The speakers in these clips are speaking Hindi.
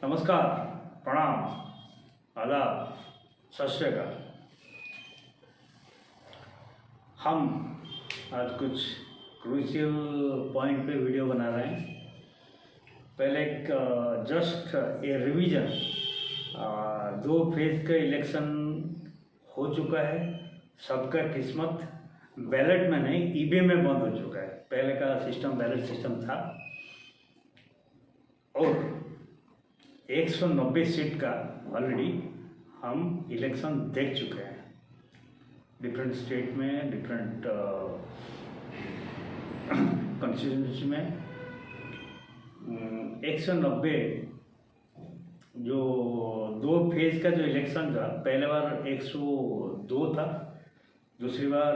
नमस्कार, प्रणाम, आदाब, सत श्री अकाल। हम आज कुछ क्रूशियल पॉइंट पे वीडियो बना रहे हैं। पहले एक जस्ट ए रिवीजन, 2 फेज का इलेक्शन हो चुका है। सबका किस्मत बैलेट में नहीं, ईवीएम में बंद हो चुका है। पहले का सिस्टम बैलेट सिस्टम था और 190 सीट का ऑलरेडी हम इलेक्शन देख चुके हैं डिफरेंट स्टेट में, डिफरेंट कॉन्स्टिट्यूंसी में। 190 जो 2 फेज का जो इलेक्शन था, पहले बार 102 था, दूसरी बार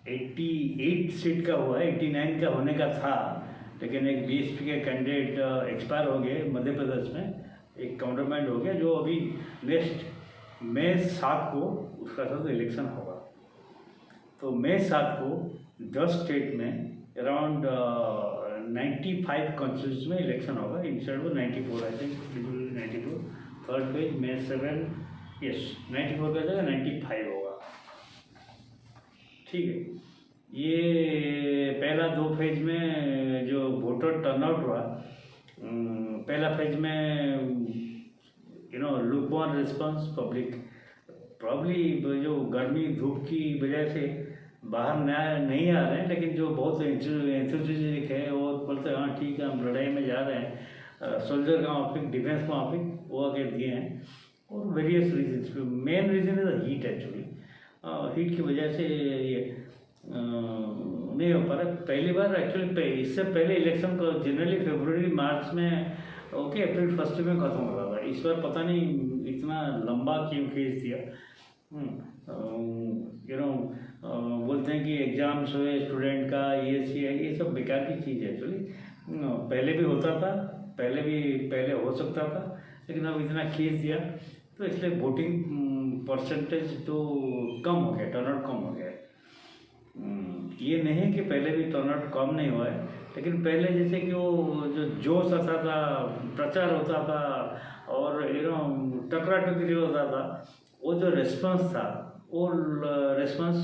88 सीट का हुआ, 89 का होने का था, लेकिन एक बीएसपी के कैंडिडेट एक्सपायर हो गए मध्य प्रदेश में। एक काउंटरमाइंड हो गया, जो अभी नेक्स्ट मई 7 को उसका साथ इलेक्शन होगा। तो मई 7 को 10 स्टेट में अराउंड 95 कॉन्स्टिट्यूंसी में इलेक्शन होगा। Instead of 94, I think 94। Third phase मई 7, यस 94 का जगह 95 होगा। ठीक है। ये पहला 2 फेज में जो वोटर टर्नआउट हुआ, पहला फेज में लुकवार्म रिस्पांस पब्लिक प्रॉब्ली जो गर्मी धूप की वजह से बाहर नहीं आ रहे हैं, लेकिन जो बहुत एंथुसियास्टिक है वो बोलते हैं हाँ ठीक है, हम लड़ाई में जा रहे हैं। सोल्जर का ऑफिक, डिफेंस का ऑफिक वो आगे दिए हैं। और various reasons, main reason is heat. Actually heat की वजह से ये नहीं हो पा रहा। पहली बार एक्चुअली इससे पहले इलेक्शन को जनरली फरवरी मार्च में ओके, अप्रैल 1 में ख़त्म होता था। इस बार पता नहीं इतना लंबा क्यों खींच दिया। बोलते हैं कि एग्ज़ाम्स हुए स्टूडेंट का, ये सब बेकार की चीज़ है। एक्चुअली पहले भी होता था, पहले हो सकता था, लेकिन अब इतना खींच दिया तो इसलिए वोटिंग परसेंटेज तो कम हो गया, टर्नआउट कम हो गया। ये नहीं है कि पहले भी टर्नआउट कम नहीं हुआ है, लेकिन पहले जैसे कि वो जो जोश आता था, प्रचार होता था और टकरा टकरी होता था, वो जो रेस्पॉन्स था वो रेस्पॉन्स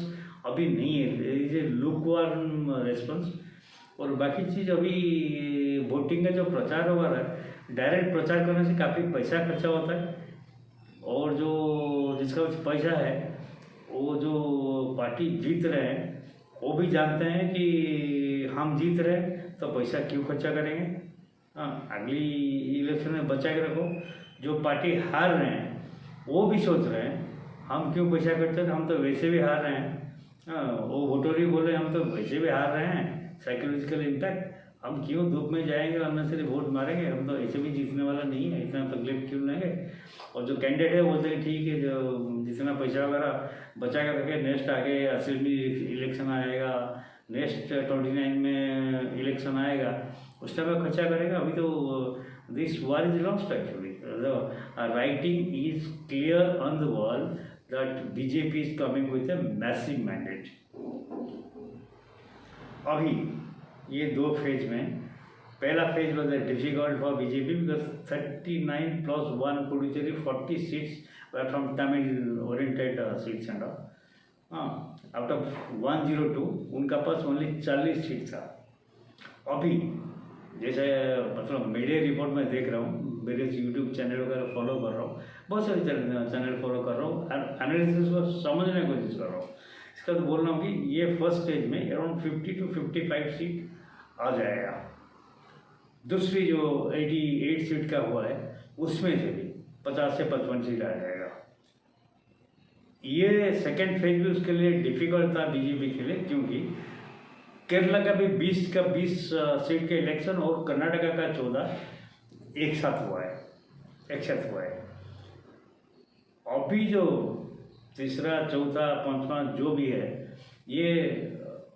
अभी नहीं है। ये लुकवार्म रेस्पॉन्स। और बाकी चीज़ अभी वोटिंग का जो प्रचार हो रहा है, डायरेक्ट प्रचार करने से काफ़ी पैसा खर्चा होता है। और जो जिसका पैसा है, वो जो पार्टी जीत रहे हैं वो भी जानते हैं कि हम जीत रहे हैं तो पैसा क्यों खर्चा करेंगे। हाँ, अगली इलेक्शन में बचा के रखो। जो पार्टी हार रहे हैं वो भी सोच रहे हैं हम क्यों पैसा खर्च करें, हम तो वैसे भी हार रहे हैं। हाँ, वो वोटर ही बोले हम तो वैसे भी हार रहे हैं, साइकोलॉजिकल इम्पैक्ट, हम क्यों धूप में जाएंगे, अननेसेसरी वोट मारेंगे, हम तो ऐसे भी जीतने वाला नहीं है, इतना तकलीफ क्यों लेंगे। और जो कैंडिडेट है बोलते हैं ठीक है, जो जितना पैसा वगैरह बचा कर रखे, नेक्स्ट आगे असेंबली इलेक्शन आएगा, नेक्स्ट 29 में इलेक्शन आएगा, उस टाइम में खर्चा करेगा। अभी तो this war is lost. Actually writing is clear on the wall that BJP is coming with a massive mandate. अभी ये 2 फेज में, पहला phase was difficult for BJP because 39 + 1 Puducherry 40 seats were from Tamil oriented seats and out of 102 उनका पास ओनली 40 सीट था। अभी जैसे मतलब मीडिया रिपोर्ट में देख रहा हूँ, मेरे यूट्यूब चैनल वगैरह फॉलो कर रहा हूँ, बहुत सारे चैनल फॉलो कर रहा हूँ, एनालिसिस को समझने की कोशिश कर रहा हूँ। इसका तो बोल रहा हूँ कि ये फर्स्ट स्टेज में अराउंड 50 to 55 सीट आ जाएगा। दूसरी जो 88 सीट का हुआ है उसमें से भी 50 से 55 सीट आ जाएगा। ये सेकेंड फेज भी उसके लिए डिफिकल्ट था बीजेपी के लिए, क्योंकि केरला का भी 20 सीट के इलेक्शन और कर्नाटका का 14 एक साथ हुआ है। अभी जो तीसरा, चौथा, पांचवा जो भी है, ये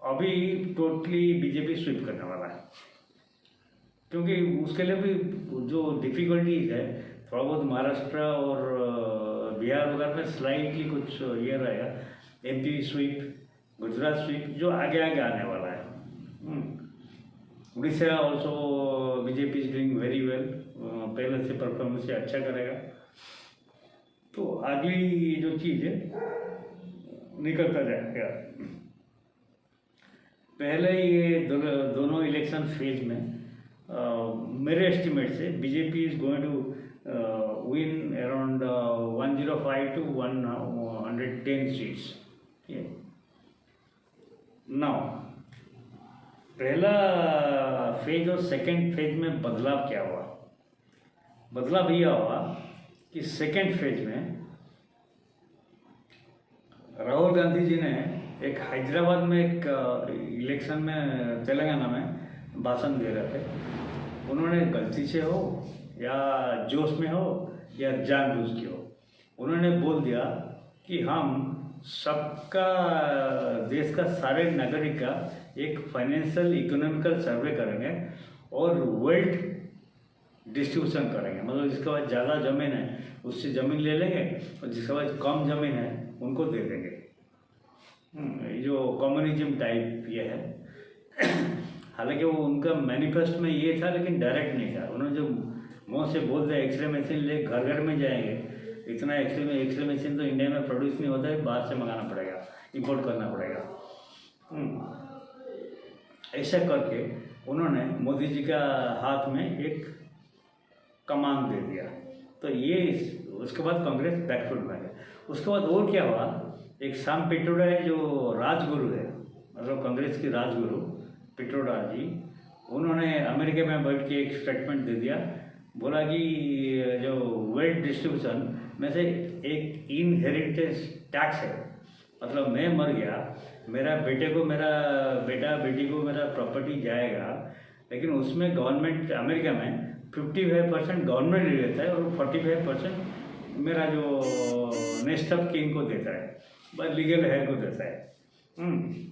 अभी टोटली बीजेपी स्वीप करने वाला है। क्योंकि उसके लिए भी जो डिफ़िकल्टीज है, थोड़ा बहुत महाराष्ट्र और बिहार वगैरह में स्लाइटली कुछ ये रहेगा। एमपी स्वीप, गुजरात स्वीप जो आगे आने वाला है। Orissa also BJP is doing very well, पहले से परफॉर्मेंस से अच्छा करेगा। तो अगली जो चीज़ है निकलता जाएगा। पहले ये दोनों इलेक्शन फेज में मेरे एस्टिमेट से BJP is going to win around 105 to 110 seats. Now पहला फेज और सेकंड फेज में बदलाव क्या हुआ? बदलाव यह हुआ कि सेकंड फेज में राहुल गांधी जी ने एक हैदराबाद में एक इलेक्शन में तेलंगाना में भाषण दे रहे थे। उन्होंने गलती से हो या जोश में हो या जानबूझ के हो, उन्होंने बोल दिया कि हम सबका, देश का सारे नागरिक का एक फाइनेंशियल इकोनॉमिकल सर्वे करेंगे और वेल्थ डिस्ट्रीब्यूशन करेंगे। मतलब जिसके पास ज़्यादा ज़मीन है उससे ज़मीन ले लेंगे और जिसके पास कम ज़मीन है उनको दे देंगे। ये जो कम्युनिज्म टाइप ये है। हालांकि वो उनका मैनिफेस्टो में ये था, लेकिन डायरेक्ट नहीं था। उन्होंने जो मुँह से बोल दिया एक्सरे मशीन ले घर घर में जाएंगे, इतना एक्सरे मशीन तो इंडिया में प्रोड्यूस नहीं होता है, बाहर से मंगाना पड़ेगा, इंपोर्ट करना पड़ेगा। ऐसा करके उन्होंने मोदी जी का हाथ में एक कमान दे दिया। तो ये उसके बाद कांग्रेस बैकफुट में गया। उसके बाद और क्या हुआ, एक शाम पिट्रोडा है जो राजगुरु है, मतलब कांग्रेस की राजगुरु पिट्रोडा जी, उन्होंने अमेरिका में बैठ के एक स्टेटमेंट दे दिया। बोला कि जो वेल्थ डिस्ट्रीब्यूशन में से एक इनहेरिटेंस टैक्स है, मतलब मैं मर गया, मेरा बेटा बेटी को मेरा प्रॉपर्टी जाएगा, लेकिन उसमें गवर्नमेंट अमेरिका में 55% गवर्नमेंट ले लेता है और 45% मेरा जो नेक्स्ट ऑफ किंग को देता है, बस लीगल हेयर को देता है।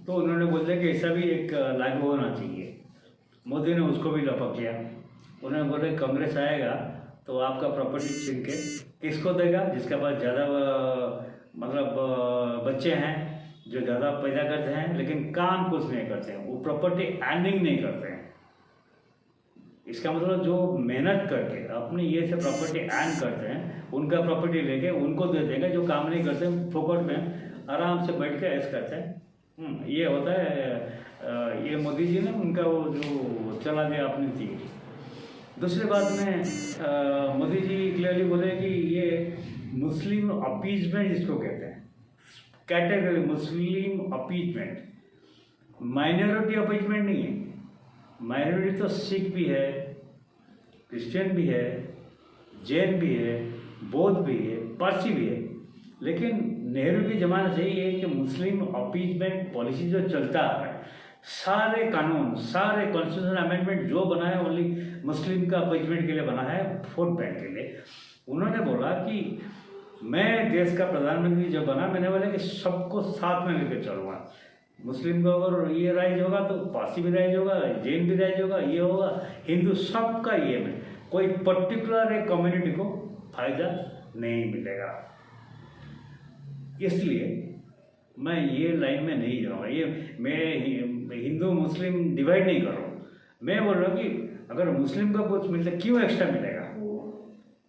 तो उन्होंने बोल दिया कि ऐसा भी एक लागू होना चाहिए। मोदी ने उसको भी लपक लिया। उन्होंने बोले कांग्रेस आएगा तो आपका प्रॉपर्टी छीन के किसको देगा? जिसके पास ज़्यादा मतलब बच्चे हैं, जो ज़्यादा पैदा करते हैं लेकिन काम कुछ नहीं करते हैं, वो प्रॉपर्टी अर्निंग नहीं करते हैं। इसका मतलब जो मेहनत करके अपनी ये से प्रॉपर्टी अर्न करते हैं, उनका प्रॉपर्टी लेके उनको दे देंगे। जो काम नहीं करते फोकट में आराम से बैठ के ऐश करते हैं। ये होता है। ये मोदी जी ने उनका वो जो चला दिया अपनी तीर। दूसरी बात में मोदी जी क्लियरली बोले कि ये मुस्लिम अपीजमेंट इसको कहते हैं, category Muslim appeasement, minority appeasement नहीं है। माइनॉरिटी तो सिख भी है, क्रिश्चियन भी है, जैन भी है, बौद्ध भी है, पारसी भी है। लेकिन नेहरू के ज़माने से ये है कि मुस्लिम अपीजमेंट पॉलिसी जो चलता है, सारे कानून, सारे कॉन्स्टिट्यूशन अमेंडमेंट जो बना है ओनली मुस्लिम का अपीजमेंट के लिए बना है, वोट बैंक के लिए। उन्होंने बोला कि मैं देश का प्रधानमंत्री जब बना, मैंने बोला कि सबको साथ में लेकर चलूँगा। मुस्लिम का अगर ये राइज होगा तो पारसी भी राइज होगा, जैन भी राइज होगा, ये होगा, हिंदू, सबका ये में कोई पर्टिकुलर एक कम्युनिटी को फायदा नहीं मिलेगा। इसलिए मैं ये लाइन में नहीं जाऊँगा। ये मैं हिंदू मुस्लिम डिवाइड नहीं कर रहा हूँ। मैं बोल रहा हूँ कि अगर मुस्लिम को कुछ मिलता है क्यों एक्स्ट्रा मिलेगा?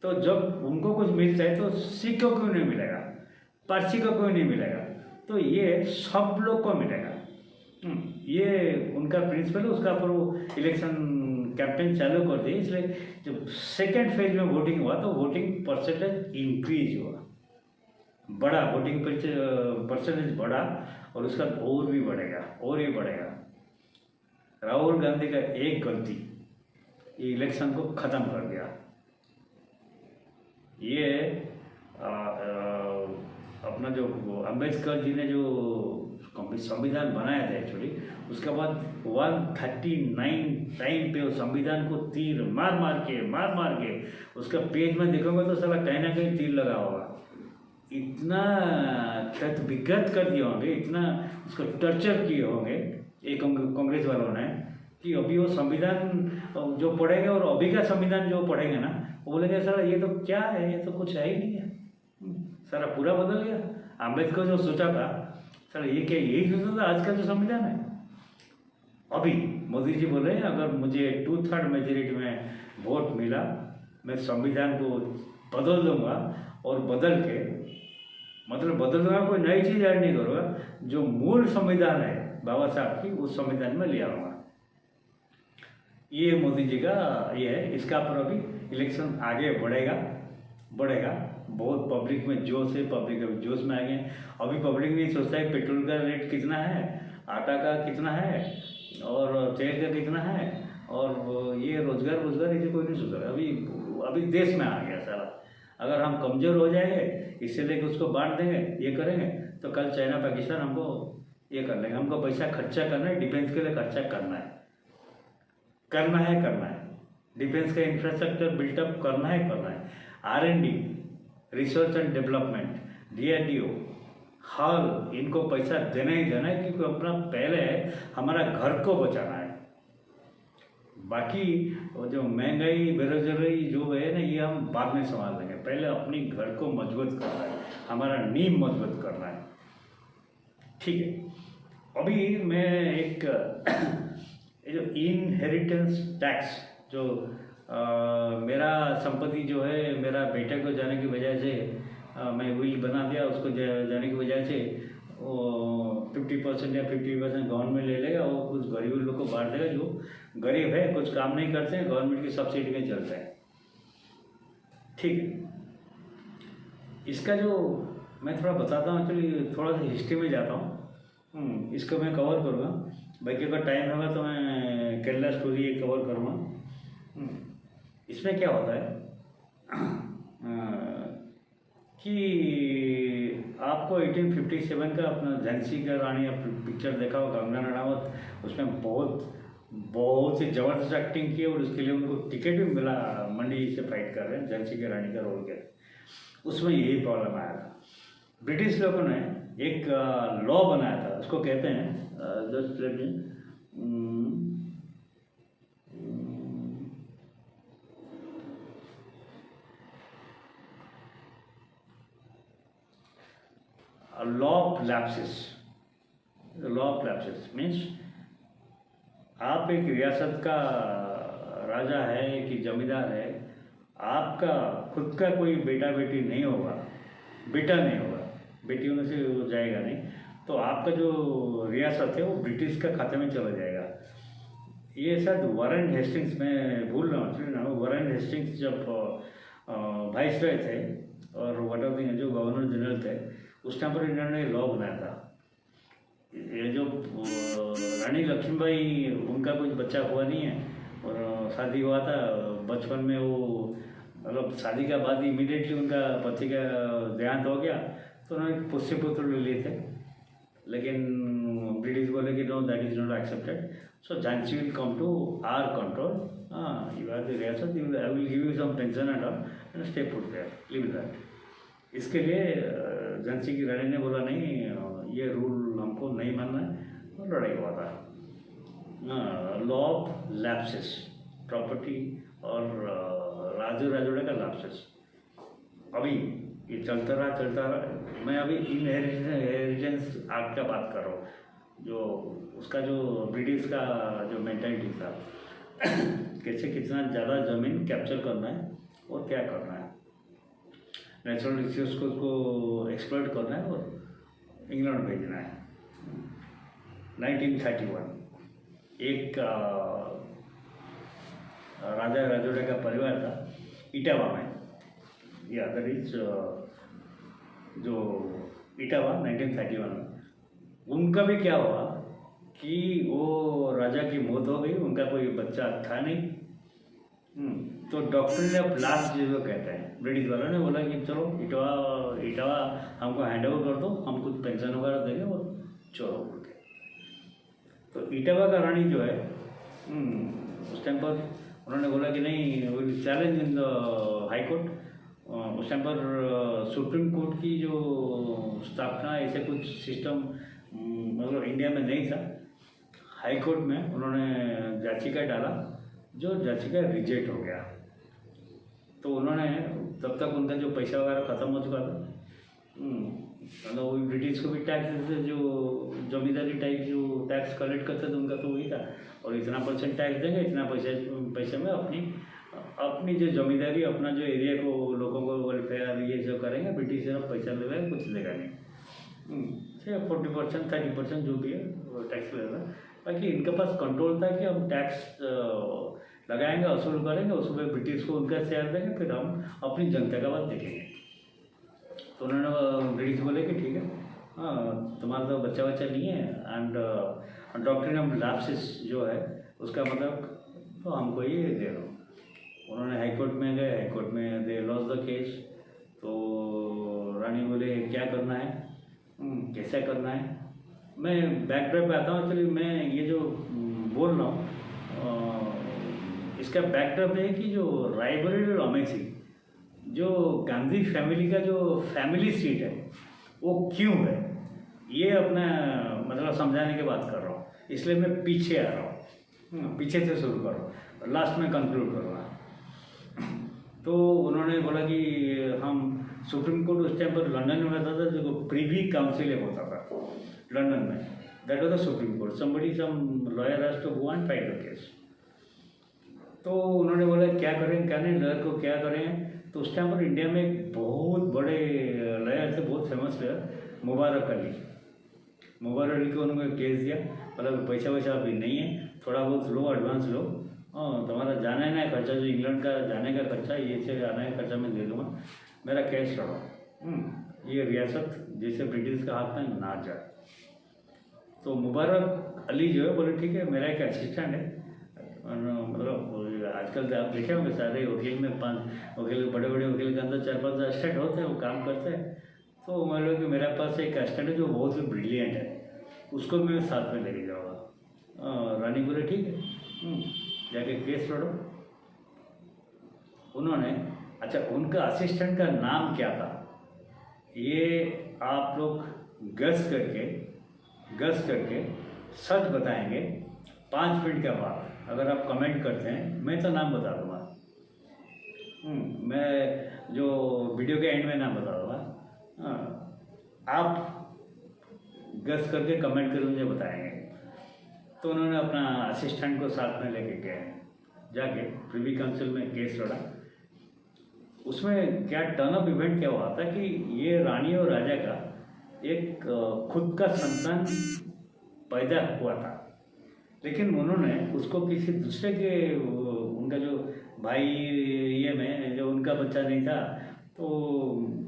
तो जब उनको कुछ मिलता है तो सिख को क्यों नहीं मिलेगा, पारसी को क्यों नहीं मिलेगा? तो ये सब लोग को मिलेगा। ये उनका प्रिंसिपल है। उसका पर वो इलेक्शन कैंपेन चालू कर दिए। इसलिए जब सेकेंड फेज में वोटिंग हुआ तो वोटिंग परसेंटेज इंक्रीज हुआ, बढ़ा, वोटिंग परसेंटेज बढ़ा और उसका और भी बढ़ेगा, और भी बढ़ेगा। राहुल गांधी का एक गलती ये इलेक्शन को ख़त्म कर दिया। ये अपना जो अम्बेडकर जी ने जो संविधान बनाया था एक्चुअली, उसके बाद 139 टाइम पे उस संविधान को तीर मार मार के उसका पेज में देखोगे तो साला कहीं ना कहीं तीर लगा होगा। इतना क्षत विगत कर दिए होंगे, इतना उसको टर्चर किए होंगे एक कांग्रेस वालों ने कि अभी वो संविधान जो पढ़ेंगे और अभी का संविधान जो पढ़ेंगे ना, वो बोलेंगे सर ये तो क्या है, ये तो कुछ है ही नहीं है, सारा पूरा बदल गया। अम्बेडकर जो सोचा था सर ये क्या, यही सोचा था आज का जो संविधान है। अभी मोदी जी बोल रहे हैं अगर मुझे 2/3 मेजोरिटी में वोट मिला, मैं संविधान को बदल दूंगा और बदल के, मतलब बदल दूंगा, कोई नई चीज़ ऐड नहीं करूँगा, जो मूल संविधान है बाबा साहब की उस संविधान में ले आऊँगा। ये मोदी जी का ये है। इसका पर अभी इलेक्शन आगे बढ़ेगा बहुत पब्लिक में जोश है, पब्लिक अभी जोश में आ गए। अभी पब्लिक नहीं सोचता है पेट्रोल का रेट कितना है, आटा का कितना है और तेल का कितना है, और ये रोजगार इसे कोई नहीं सोच रहा। अभी देश में आ गया सारा। अगर हम कमज़ोर हो जाएंगे, इससे लेकर उसको बांट देंगे, ये करेंगे, तो कल चाइना पाकिस्तान हमको ये कर लेंगे। हमको पैसा खर्चा करना है, डिफेंस के लिए खर्चा करना है। डिफेंस का इंफ्रास्ट्रक्चर बिल्टअप करना है। R&D, research and development, DRDO, hall, इनको पैसा देना ही देना है, क्योंकि अपना पहले हमारा घर को बचाना है। बाकी वो जो महंगाई बेरोजगारी जो है ना, ये हम बाद में संभाल लेंगे। पहले अपनी घर को मजबूत करना है, हमारा नींव मजबूत करना है। ठीक है। अभी मैं एक जो इनहेरिटेंस टैक्स, जो मेरा संपत्ति जो है मेरा बेटे को जाने की वजह से मैं विल बना दिया, उसको जाने की वजह से वो 50% या 50% गवर्नमेंट ले लेगा और कुछ गरीब लोग को बांट देगा। जो गरीब है, कुछ काम नहीं करते हैं, गवर्नमेंट की सब्सिडी में चलता है। ठीक है। इसका जो मैं थोड़ा बताता हूँ, चलिए थोड़ा सा हिस्ट्री में जाता हूँ। इसको मैं कवर करूँगा। बाकी अगर टाइम होगा तो मैं केरला स्टोरी एक कवर करूँगा। इसमें क्या होता है कि आपको 1857 का अपना झांसी का रानी पिक्चर देखा होगा, कंगना रनावत उसमें बहुत ही ज़बरदस्त एक्टिंग की, और उसके लिए उनको टिकट भी मिला। मंडी से फाइट कर रहे हैं, झांसी के रानी का रोल के। उसमें यही प्रॉब्लम आया था। ब्रिटिश लोगों ने एक लॉ बनाया था, उसको कहते हैं लॉ ऑफ लैप्सेस मीन्स आप एक रियासत का राजा है कि जमींदार है, आपका खुद का कोई बेटा बेटी नहीं होगा, बेटी होने से वो जाएगा नहीं, तो आपका जो रियासत है वो ब्रिटिश का खाते में चला जाएगा। ये शायद वारेन हेस्टिंग्स, मैं भूल रहा हूँ, वारेन हेस्टिंग्स जब वाइस रॉय थे और वट जो गवर्नर जनरल थे, उस टाइम पर इन्होंने लॉ बनाया था। ये जो रानी लक्ष्मीबाई, उनका कुछ बच्चा हुआ नहीं है और शादी हुआ था बचपन में, वो मतलब शादी के बाद इमीडिएटली उनका पति का देहांत हो गया, तो उन्होंने पुष्य पुत्र ले लिए थे। लेकिन ब्रिटिश बोले कि no, that is not accepted, so Jhansi will come to our control, you are the रियासत, I will give you some pension and all and stay put there, live that. इसके लिए झांसी की रानी ने बोला नहीं, ये रूल हमको नहीं मानना है, और लड़ाई हुआ था। लॉ ऑफ लैप्सेस, प्रॉपर्टी और राजोड़े का लैप्सेस। अभी ये चलता रहा। मैं अभी इनहेरिटेंस एक्ट का बात कर रहा हूँ, जो उसका जो ब्रिटिश का जो मेंटालिटी था कैसे कितना ज़्यादा ज़मीन कैप्चर करना है और क्या करना है, नेचुरल रिसोर्स को उसको एक्सप्लॉइट करना है और इंग्लैंड भेजना है। 1931 एक राजा राजोड़े का परिवार था इटावा में, या दैट इज जो इटावा 1931 में, उनका भी क्या हुआ कि वो राजा की मौत हो गई, उनका कोई बच्चा था नहीं। तो डॉक्टर ऑफ लास्ट जो कहते हैं, ब्रिटिश वालों ने बोला कि चलो इटावा हमको हैंड ओवर कर दो, हम कुछ पेंशन वगैरह देंगे और चलो बोल के। तो इटावा का रानी जो है उस टाइम पर उन्होंने बोला कि नहीं, will challenge in the high court. उस टाइम पर सुप्रीम कोर्ट की जो स्थापना ऐसे कुछ सिस्टम मतलब इंडिया में नहीं था। हाई कोर्ट में उन्होंने याचिका डाला, जो याचिका रिजेक्ट हो गया। तो उन्होंने तब तक उनका जो पैसा वगैरह ख़त्म हो चुका था, मतलब वही ब्रिटिश को भी टैक्स देते, जो जमींदारी टाइप जो टैक्स कलेक्ट करते थे उनका तो वही था। और इतना % टैक्स देंगे, इतना पैसे में अपनी अपनी जो जमींदारी, अपना जो एरिया को लोगों को वेलफेयर ये जो करेंगे, ब्रिटिश से पैसा ले लेगा, कुछ देगा नहीं। 40% 30% जो भी है वो टैक्स लेगा। बाकी इनके पास कंट्रोल था कि हम टैक्स लगाएंगे, वसूल करेंगे, उसमें ब्रिटिश को उनका शेयर देंगे, फिर हम अपनी जनता का बात देखेंगे। तो उन्होंने ब्रिटिश बोले कि ठीक है, हाँ तुम्हारा तो बच्चा नहीं है, एंड डॉक्ट्रिन ऑफ लैप्सिस जो है उसका मतलब तो हमको ये दे दो। उन्होंने हाई कोर्ट में गए, हाई कोर्ट में दे लॉस द केस। तो रानी बोले क्या करना है, कैसा करना है। मैं बैकड्रॉप पे आता हूँ। एक्चुअली मैं ये जो बोल रहा हूँ इसका बैकड्रॉप है कि जो रायबरेली और अमेठी जो गांधी फैमिली का जो फैमिली सीट है वो क्यों है, ये अपना मतलब समझाने की बात कर रहा हूँ। इसलिए मैं पीछे आ रहा हूँ, पीछे से शुरू कर रहा हूँ, लास्ट में कंक्लूड करूँगा। तो उन्होंने बोला कि हम सुप्रीम कोर्ट उस टाइम पर लंदन में रहता था, जो प्रीवी काउंसिल होता था लंदन में, that was the supreme court. Somebody some lawyer has to go and fight the case. तो उन्होंने बोला क्या करें क्या नहीं, लॉयर को क्या करें। तो उस टाइम पर इंडिया में एक बहुत बड़े लॉयर थे, बहुत फेमस लॉयर, मुबारक अली। मुबारक अली को उन्होंने केस दिया, मतलब पैसा वैसा अभी नहीं है, थोड़ा बहुत लो, एडवांस लो, तुम्हारा जाने ना खर्चा, जो इंग्लैंड का जाने का खर्चा, ये से आने का खर्चा मैं दे दूँगा, मेरा केस लड़ो, ये रियासत जैसे ब्रिटिश का हाथ में ना जाए। तो मुबारक अली जो है बोले ठीक है, मेरा एक असिस्टेंट है, मतलब आजकल तो आप देखे होंगे सारे वकील में 5 वकील, बड़े बड़े वकील के अंदर 4-5 असिस्टेंट होते हैं, वो काम करते हैं। तो मान लो कि मेरे पास एक असिस्टेंट है जो बहुत ही ब्रिलियंट है, उसको मैं साथ में लेके जाऊँगा। रानी बोले ठीक है, जाके केस लड़ो। उन्होंने, अच्छा उनका असिस्टेंट का नाम क्या था ये आप लोग गस करके सच बताएंगे 5 मिनट के बाद। अगर आप कमेंट करते हैं मैं तो नाम बता दूँगा, मैं जो वीडियो के एंड में नाम बता दूँगा, आप गस करके कमेंट करके मुझे बताएंगे। तो उन्होंने अपना असिस्टेंट को साथ में लेके गए, जाके प्रिवी काउंसिल में केस लड़ा। उसमें क्या टर्न ऑफ इवेंट क्या हुआ था कि ये रानी और राजा का एक खुद का संतान पैदा हुआ था, लेकिन उन्होंने उसको किसी दूसरे के, उनका जो भाई ये में जो उनका बच्चा नहीं था, तो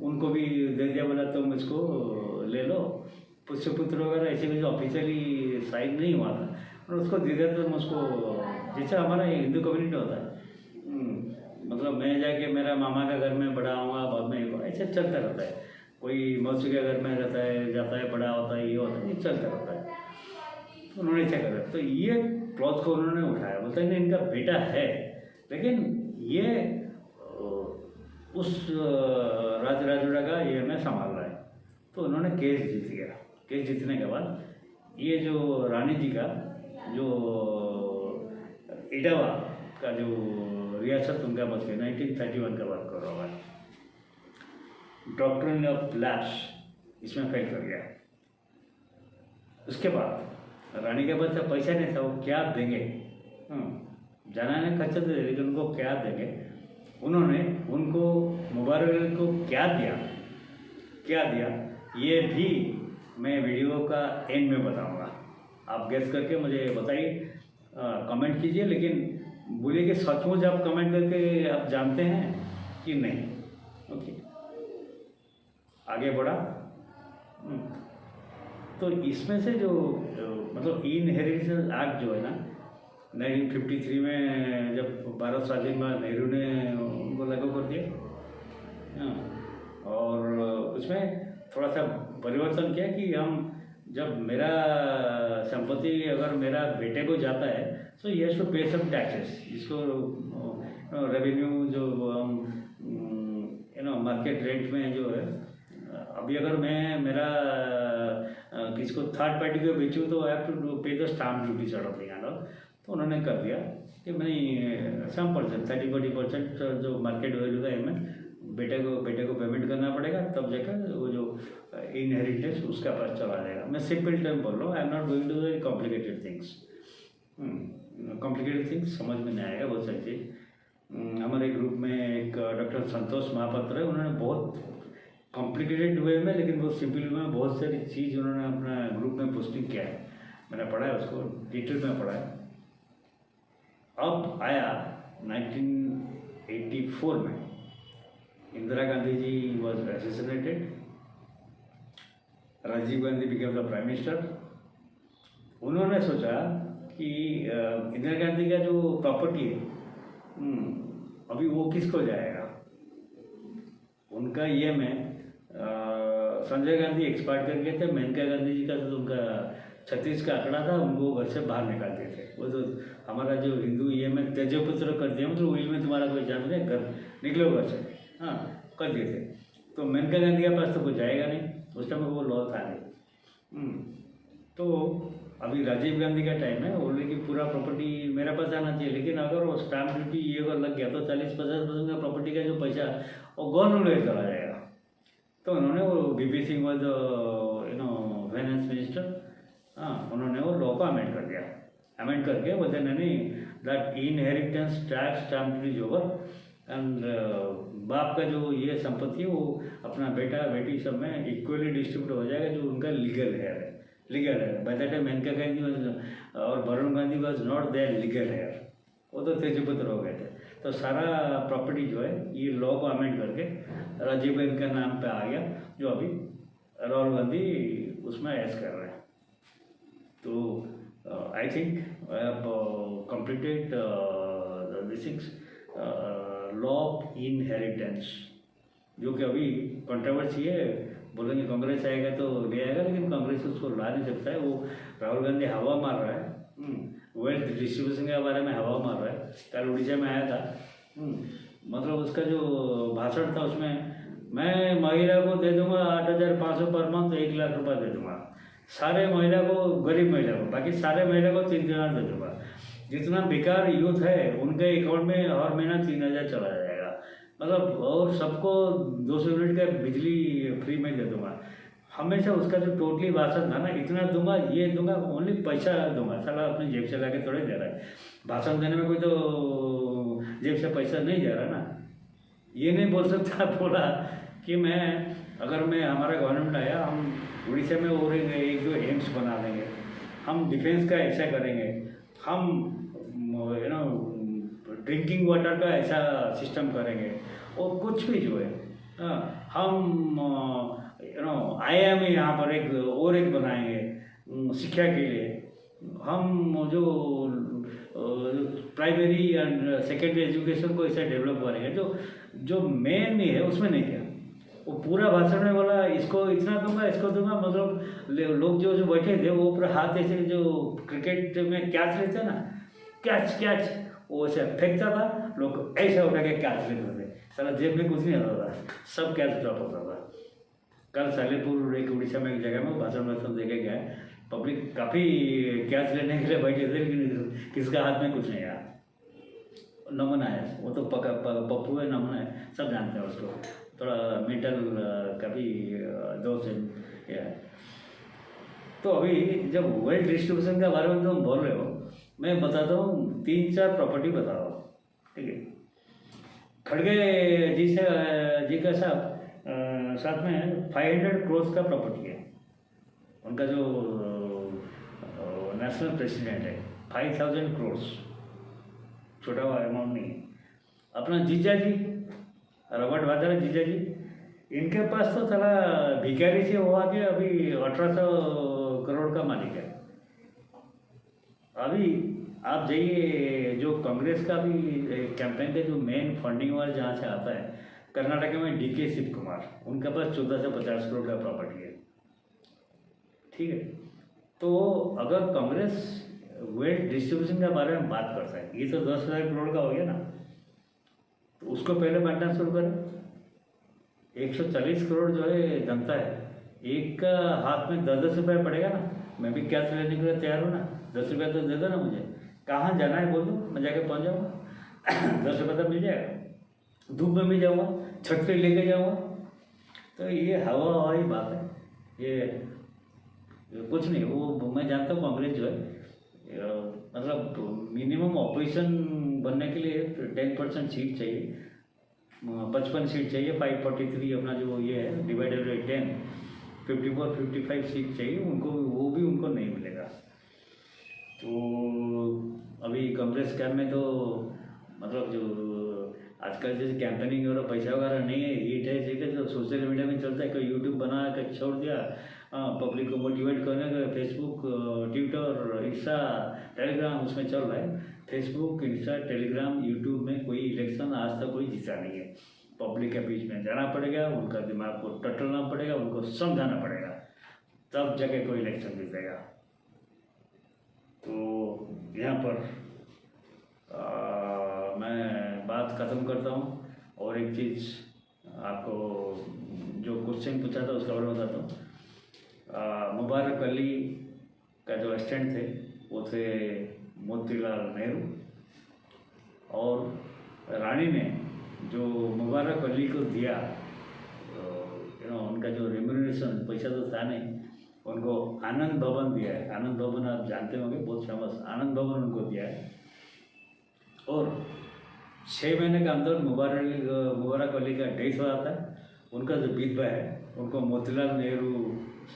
उनको भी दे दिया, बोला तुम इसको ले लो, पुष्यपुत्र वगैरह ऐसे भी जो ऑफिशियली साइन नहीं हुआ था, और उसको दे दिया। तो उसको जैसे हमारा हिंदू कम्युनिटी होता है, मतलब मैं जाके मेरा मामा का घर में बड़ा हुआ, बाद में ऐसे चलता रहता है, कोई मौसी के घर में रहता है, जाता है, बड़ा होता है, ये होता है, ये चलता रहता है। तो उन्होंने ऐसा करा, तो ये क्लॉथ को उन्होंने उठाया, बोलते हैं इनका बेटा है, लेकिन ये उस राजराजुड़ा का ये मैं संभाल रहा है। तो उन्होंने केस जीत गया। केस जीतने के बाद ये जो रानी जी का जो इटावा का जो रियासत उनका बच गया, 1931 का बात कर रहा हूँ मैं। डॉक्ट्रिन ऑफ लैप्स इसमें फेल कर गया। उसके बाद रानी के पास पैसा नहीं था, वो क्या देंगे, जाना ने खर्चा दे, लेकिन उनको क्या देंगे। उन्होंने उनको मुबारक को क्या दिया ये भी मैं वीडियो का एंड में बताऊंगा। आप गेस करके मुझे बताइए, कमेंट कीजिए, लेकिन बोलिए कि सचमुच आप कमेंट करके आप जानते हैं कि नहीं। ओके, आगे बढ़ा। तो इसमें से जो मतलब इनहेरिटेंस एक्ट जो है ना, 1953 में जब भारत स्वाधीन हुआ, नेहरू ने उनको लागू कर दिया। और उसमें थोड़ा सा परिवर्तन किया कि हम जब मेरा संपत्ति अगर मेरा बेटे को जाता है तो ये टू पे सम टैक्सेस, इसको रेवेन्यू जो हम मार्केट रेट में जो है, अभी अगर मैं मेरा किसको थर्ड पार्टी को बेचूँ तो आई हैव टू पे the stamp duty sort of thing. तो उन्होंने कर दिया कि मैं सम %, 30-40% जो मार्केट वैल्यू का है मैं बेटे को पेमेंट करना पड़ेगा, तब जाकर वो जो इनहेरिटेंस उसका पास चला जाएगा। मैं सिंपल टर्म बोल रहा हूँ, I am not going to very complicated things. Complicated things समझ में नहीं आएगा बहुत सारी चीज़। हमारे ग्रुप में एक डॉक्टर संतोष महापात्र है, उन्होंने बहुत कॉम्प्लिकेटेड वे में लेकिन बहुत सिंपल वे में बहुत सारी चीज़ उन्होंने अपना ग्रुप में पोस्टिंग किया है। मैंने पढ़ा है उसको, डिटेल में पढ़ा है। अब आया 1984 में Indira Gandhi ji was assassinated, Rajiv Gandhi became the prime minister. उन्होंने सोचा कि इंदिरा गांधी का जो प्रॉपर्टी है अभी वो किसको जाएगा। उनका ये में संजय गांधी एक्सपायर कर गए थे, मेनका गांधी जी का जो उनका 36 का आंकड़ा था, उनको घर से बाहर निकाल दिए थे। वो तो हमारा जो हिंदू ये में तेजपुत्र कर दिया, मतलब विल में तुम्हारा कोई चांस नहीं, घर निकलो घर से, हाँ कर दिए थे। तो मेनका गांधी के पास तो कुछ जाएगा नहीं, उस टाइम वो लॉ था नहीं। तो अभी राजीव गांधी का टाइम है, बोले कि पूरा प्रॉपर्टी मेरे पास आना चाहिए, लेकिन अगर वो स्टाम्प ड्यूटी ये अगर लग गया तो 40-50% का प्रॉपर्टी का जो पैसा वो गवर्नमेंट में चला जाएगा। तो उन्होंने वो BP Singh was finance minister, हाँ उन्होंने वो लॉ को अमेंड कर दिया। अमेंड करके बोलते नहीं that inheritance tax stamp duty over and बाप का जो ये संपत्ति वो अपना बेटा बेटी सब में इक्वली डिस्ट्रीब्यूट हो जाएगा, जो उनका लीगल है। By that time Maneka Gandhi और Varun Gandhi was not their legal heir, वो तो तेजपुत्र हो गए थे। तो सारा प्रॉपर्टी जो है ये लॉ को अमेंड करके राजीव गांधी का नाम पे आ गया, जो अभी राहुल गांधी उसमें ऐड कर रहे हैं। तो I think I have completed this law of inheritance, जो कि अभी कंट्रोवर्सी है। बोलेंगे कांग्रेस आएगा तो ले आएगा, लेकिन कांग्रेस उसको ला नहीं सकता है। वो राहुल गांधी हवा मार रहा है, वेल्थ डिस्ट्रीब्यूशन के बारे में हवा मार रहा है। कल उड़ीसा में आया था, मतलब उसका जो भाषण था उसमें मैं महिला को दे दूंगा 8,500 पर मंथ, 1 लाख रुपये दे दूंगा सारे महिला को, गरीब महिला को, बाकी सारे महिला को 3,000 दे दूंगा। जितना बेकार यूथ है उनके अकाउंट में हर महीना 3,000 चला जाएगा, मतलब और सबको 200 यूनिट का बिजली फ्री में दे दूंगा। हमेशा उसका जो टोटली भाषण था ना, इतना दूंगा ये दूंगा, ओनली पैसा दूंगा, साला अपनी जेब से लाके थोड़े दे रहा है। भाषण देने में कोई तो जेब से पैसा नहीं जा रहा ना। ये नहीं बोल सकता बोला कि मैं अगर मैं हमारा गवर्नमेंट आया हम उड़ीसा में और एक दो एम्स बना देंगे, हम डिफेंस का ऐसा करेंगे, हम ड्रिंकिंग वाटर का ऐसा सिस्टम करेंगे, और कुछ भी जो है हम IIM यहाँ पर एक बनाएंगे शिक्षा के लिए। हम जो प्राइमरी एंड सेकेंडरी एजुकेशन को ऐसा डेवलप करेंगे। जो मेन नहीं है उसमें नहीं किया। वो पूरा भाषण में बोला इसको इतना दूंगा, इसको दूंगा, मतलब लोग जो बैठे थे वो पूरा हाथ ऐसे जो क्रिकेट में कैच लेते हैं ना, कैच वो ऐसे फेंकता था, लोग ऐसा उठा के कैच लेते थे। सारा जेब में कुछ नहीं आता था, सब कैच ड्रॉप होता था। कल सालेपुर एक उड़ीसा में एक जगह में भाषण देखे गया, पब्लिक काफ़ी कैच लेने के लिए बैठे थे, लेकिन किसका हाथ में कुछ नहीं आया। नमूना है वो तो पप्पू है, नमूना है, सब जानते हैं उसको, थोड़ा मेंटल काफ़ी दोष है। तो अभी जब वेल्थ डिस्ट्रीब्यूशन के बारे में तुम बोल रहे हो, मैं बताता हूँ 3-4 प्रॉपर्टी बता रहा हूँ, ठीक है। खड़गे जी का साथ में 500 करोड़ का प्रॉपर्टी है। उनका जो नेशनल प्रेसिडेंट है 5,000 करोड़, छोटा अमाउंट नहीं है। अपना जीजा जी रॉबर्ट वाड्रा जीजा जी, इनके पास तो साला भिखारी से हुआ के अभी 1,800 करोड़ का मालिक है। अभी आप जाइए, जो कांग्रेस का भी कैंपेन का जो मेन फंडिंग वाला जहाँ से आता है, कर्नाटक में DK शिव कुमार, उनके पास 14 से 50 करोड़ का प्रॉपर्टी है, ठीक है। तो अगर कांग्रेस वेल्थ डिस्ट्रीब्यूशन के बारे में बात करता है, ये तो 10,000 करोड़ का हो गया ना, तो उसको पहले बांटना शुरू करें। 140 करोड़ जो है जनता है, एक का हाथ में 10-10 रुपये पड़ेगा ना, मैं भी कैश लेने के लिए तैयार हूँ ना, 10 रुपये तो दे दो ना मुझे, कहाँ जाना है बोल दो, मैं जाके पहुँच जाऊँगा 10 रुपये तो मिल जाएगा। धूप में भी जाऊँगा, छतरी लेके जाऊँगा। तो ये हवा हवाई बात है, ये कुछ नहीं। वो मैं जानता हूँ कांग्रेस जो है मतलब मिनिमम ऑपोजिशन बनने के लिए 10% सीट चाहिए, 55 सीट चाहिए, 543 अपना जो ये है डिवाइडेड बाई 10, 54-55 सीट चाहिए उनको, वो भी उनको नहीं मिलेगा। तो अभी कांग्रेस कैंप में तो मतलब जो आजकल जैसे कैंपेनिंग और पैसा वगैरह नहीं है, हिट है ठीक है, तो सोशल मीडिया में चलता है, कोई यूट्यूब बना कर छोड़ दिया, पब्लिक को मोटिवेट करने का, फेसबुक, ट्विटर, इंस्टा, टेलीग्राम उसमें चल रहा है। फेसबुक, इंस्टा, टेलीग्राम, यूट्यूब में कोई इलेक्शन आज तक कोई जीता नहीं है। पब्लिक के बीच में जाना पड़ेगा, उनका दिमाग को टटोलना पड़ेगा, उनको समझाना पड़ेगा, तब जगह कोई इलेक्शन जीतेगा। तो यहाँ पर मैं बात ख़त्म करता हूँ। और एक चीज़ आपको जो क्वेश्चन पूछा था उसका और बताता हूँ। मुबारक अली का जो असिस्टेंट थे वो थे मोतीलाल नेहरू, और रानी ने जो मुबारक अली को दिया उनका जो रेम्यूनरेशन, पैसा तो था नहीं, उनको आनंद भवन दिया है। आनंद भवन आप जानते होंगे, बहुत फेमस आनंद भवन उनको दिया है। और 6 महीने के अंदर मुबारक अली का डेथ हो जाता है। उनका जो विधवा है उनको मोतीलाल नेहरू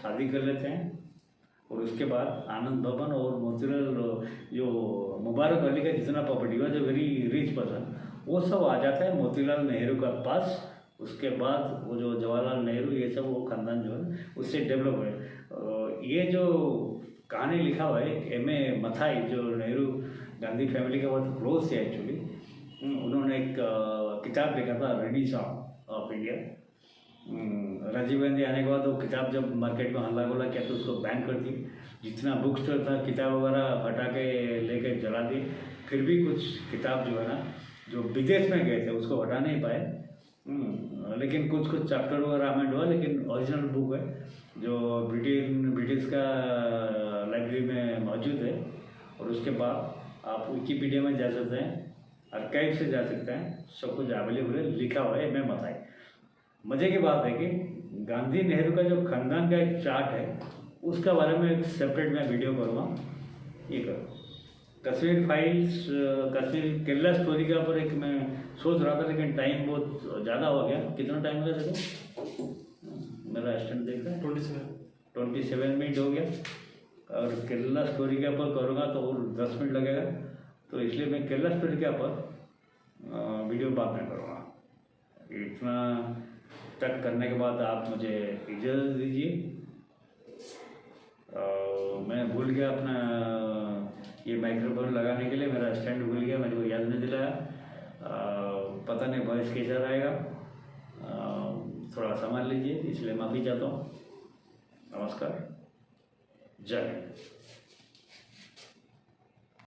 शादी कर लेते हैं, और उसके बाद आनंद भवन और मोतीलाल जो मुबारक अली का जितना प्रॉपर्टी हुआ, जो वेरी रिच पर्सन, वो सब आ जाता है मोतीलाल नेहरू का पास। उसके बाद वो जो जवाहरलाल नेहरू, ये सब वो खानदान जो है उससे डेवलप हुए। ये जो कहानी लिखा हुआ है M.A. मथाई, जो नेहरू गांधी फैमिली के बहुत क्लोज थे एक्चुअली, उन्होंने एक किताब लिखा था renaissance of India. Rajiv Gandhi आने के बाद वो किताब जब मार्केट में हल्ला गुल्ला किया तो उसको बैन कर दी। जितना बुक स्टोर था किताब वगैरह हटा के लेके जला दी। फिर भी कुछ किताब जो है ना, जो विदेश में गए थे उसको हटा नहीं पाए, लेकिन कुछ चैप्टर वगैरह अमेंड हुआ, लेकिन ओरिजिनल बुक है जो ब्रिटिश का लाइब्रेरी में मौजूद है। और उसके बाद आप विकीपीडिया में जा सकते हैं, आर्काइव से जा सकते हैं, सब कुछ अवेलेबल है, लिखा हुआ है। मैं बताई मज़े की बात है कि गांधी नेहरू का जो खानदान का एक चार्ट है उसका बारे में एक सेपरेट मैं वीडियो करूँगा। ये करो कश्मीर फाइल्स, कश्मीर केरला स्टोरी के ऊपर एक मैं सोच रहा था, लेकिन टाइम बहुत ज़्यादा हो गया। कितना टाइम हो गया देखो, मेरा असिस्टेंट देख रहा है 27 मिनट हो गया। और केरला स्टोरी के ऊपर करूँगा तो और 10 मिनट लगेगा, तो इसलिए मैं केरला स्टोरी के ऊपर वीडियो बाद में करूँगा। इतना तक करने के बाद आप मुझे इजाज़त दीजिए। मैं भूल गया अपना ये माइक्रोफोन लगाने के लिए, मेरा स्टैंड भूल गया, मुझे को याद नहीं दिलाया। पता नहीं वॉइस कैसा रहेगा, थोड़ा संभाल लीजिए, इसलिए माफ़ी चाहता हूँ। नमस्कार, जय हिंद।